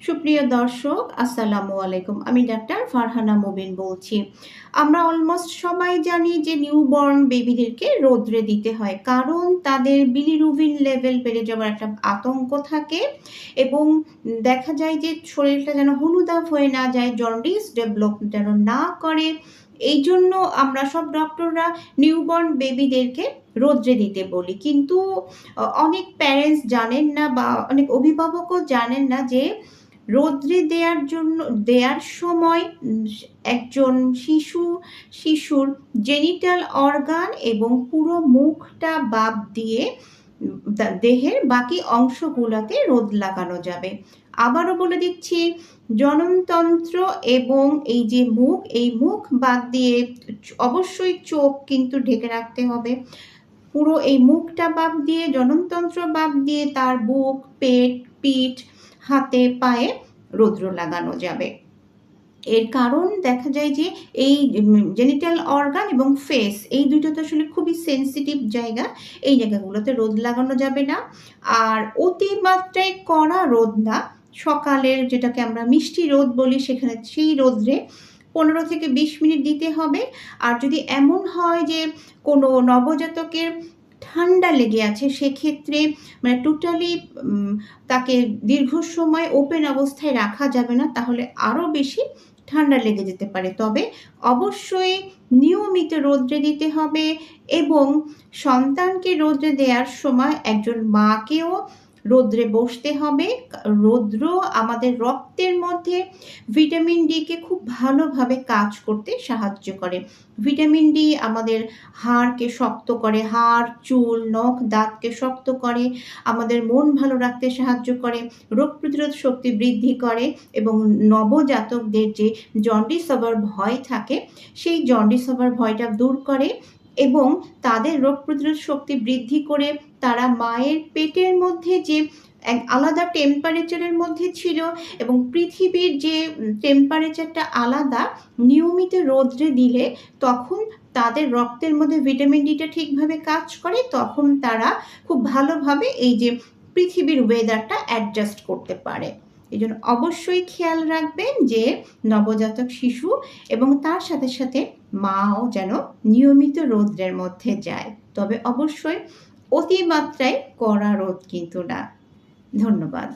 সুপ্রিয় দর্শক, আসসালামু আলাইকুম। আমি ডাক্তার ফারহানা মুবিন বলছি। আমরা অলমোস্ট সবাই জানি যে নিউবর্ন বেবিদেরকে রৌদ্রে দিতে হয়। কারণ তাদের বিলিরুবিন লেভেল বেড়ে যাওয়ার একটা আতঙ্ক থাকে এবং দেখা যায় যে শরীরটা যেন হলুদাভ হয়ে না যায়, জন্ডিস ডেভেলপ যেন না করে। এইজন্য আমরা সব ডক্টররা নিউবর্ন বেবিদেরকে রৌদ্রে দিতে বলি। কিন্তু অনেক প্যারেন্টস জানেন না বা অনেক অভিভাবকও জানেন না যে রৌদ্রে দেয়ার সময় একজন শিশুর জেনিটাল অর্গান এবং পুরো মুখটা বাদ দিয়ে দেহের বাকি অংশগুলোতে রোদ লাগানো যাবে। আবারও বলে দিচ্ছি, জননতন্ত্র এবং এই মুখ বাদ দিয়ে অবশ্যই চোখ কিন্তু ঢেকে রাখতে হবে। পুরো এই মুখটা বাদ দিয়ে, জননতন্ত্র বাদ দিয়ে তার বুক, পেট, পিঠ, হাতে, পায়ে রৌদ্র লাগানো যাবে। এর কারণ দেখা যায় যে এই জেনিটাল অর্গান এবং ফেস এই দুটো তো আসলে খুবই সেনসিটিভ জায়গা। এই জায়গাগুলোতে রোদ লাগানো যাবে না। আর অতিমাত্রায় কড়া রোদ না, সকালের যেটাকে আমরা মিষ্টি রোদ বলি সেখানে সেই রোদ্রে 15 থেকে 20 মিনিট দিতে হবে। আর যদি এমন হয় যে কোনো নবজাতকের ঠান্ডা লেগে আছে সেক্ষেত্রে মানে টোটালি তাকে দীর্ঘ সময় ওপেন অবস্থায় রাখা যাবে না, তাহলে আরও বেশি ঠান্ডা লেগে যেতে পারে। তবে অবশ্যই নিয়মিত রৌদ্রে দিতে হবে এবং সন্তানকে রৌদ্রে দেওয়ার সময় একজন মাকেও রৌদ্রে বসতে হবে। রৌদ্র আমাদের রক্তের মধ্যে ভিটামিন ডিকে খুব ভালোভাবে কাজ করতে সাহায্য করে। ভিটামিন ডি আমাদের হাড়কে শক্ত করে, হাড়, চুল, নখ, দাঁতকে শক্ত করে, আমাদের মন ভালো রাখতে সাহায্য করে, রোগ প্রতিরোধ শক্তি বৃদ্ধি করে এবং নবজাতকদের যে জন্ডিস হবার ভয় থাকে সেই জন্ডিস হবার ভয়টা দূর করে এবং তাদের রোগ প্রতিরোধ শক্তি বৃদ্ধি করে তারা মায়ের পেটের মধ্যে যে এক আলাদা টেম্পারেচারের মধ্যে ছিল এবং পৃথিবীর যে টেম্পারেচারটা আলাদা, নিয়মিত রৌদ্রে দিলে তখন তাদের রক্তের মধ্যে ভিটামিন ডিটা ঠিকভাবে কাজ করে, তখন তারা খুব ভালোভাবে এই যে পৃথিবীর ওয়েদারটা অ্যাডজাস্ট করতে পারে। এই জন্য অবশ্যই খেয়াল রাখবেন যে নবজাতক শিশু এবং তার সাথে সাথে মাও যেন নিয়মিত রৌদ্রের মধ্যে যায়। তবে অবশ্যই অতিমাত্রায় কড়া রোদ কিন্তু না। ধন্যবাদ।